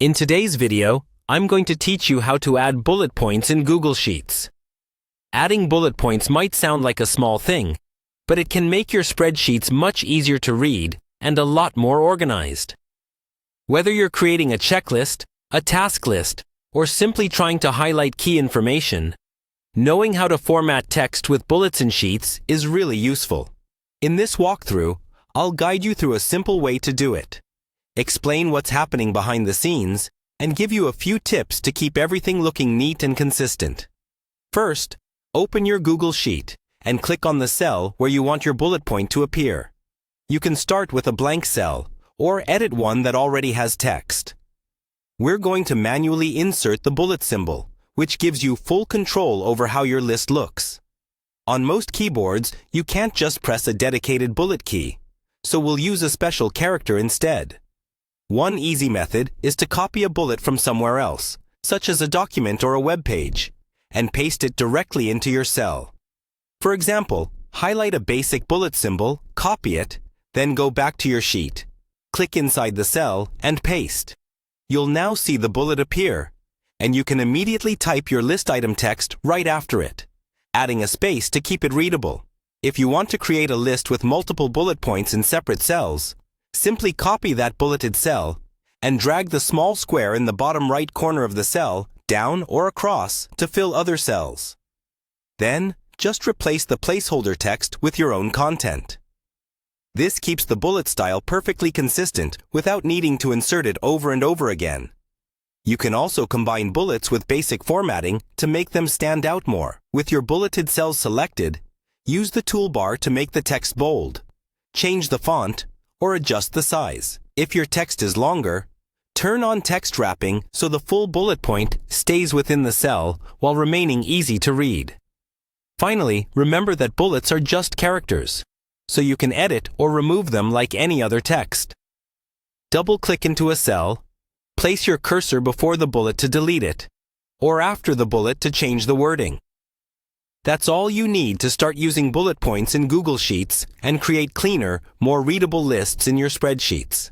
In today's video, I'm going to teach you how to add bullet points in Google Sheets. Adding bullet points might sound like a small thing, but it can make your spreadsheets much easier to read and a lot more organized. Whether you're creating a checklist, a task list, or simply trying to highlight key information, knowing how to format text with bullets in Sheets is really useful. In this walkthrough, I'll guide you through a simple way to do it, explain what's happening behind the scenes, and give you a few tips to keep everything looking neat and consistent. First, open your Google Sheet and click on the cell where you want your bullet point to appear. You can start with a blank cell or edit one that already has text. We're going to manually insert the bullet symbol, which gives you full control over how your list looks. On most keyboards, you can't just press a dedicated bullet key, so we'll use a special character instead. One easy method is to copy a bullet from somewhere else, such as a document or a web page, and paste it directly into your cell. For example, highlight a basic bullet symbol, copy it, then go back to your sheet. Click inside the cell and paste. You'll now see the bullet appear, and you can immediately type your list item text right after it, adding a space to keep it readable. If you want to create a list with multiple bullet points in separate cells, simply copy that bulleted cell and drag the small square in the bottom right corner of the cell down or across to fill other cells. Then, just replace the placeholder text with your own content. This keeps the bullet style perfectly consistent without needing to insert it over and over again. You can also combine bullets with basic formatting to make them stand out more. With your bulleted cells selected, use the toolbar to make the text bold, change the font, or adjust the size. If your text is longer, turn on text wrapping so the full bullet point stays within the cell while remaining easy to read. Finally, remember that bullets are just characters, so you can edit or remove them like any other text. Double-click into a cell, place your cursor before the bullet to delete it, or after the bullet to change the wording. That's all you need to start using bullet points in Google Sheets and create cleaner, more readable lists in your spreadsheets.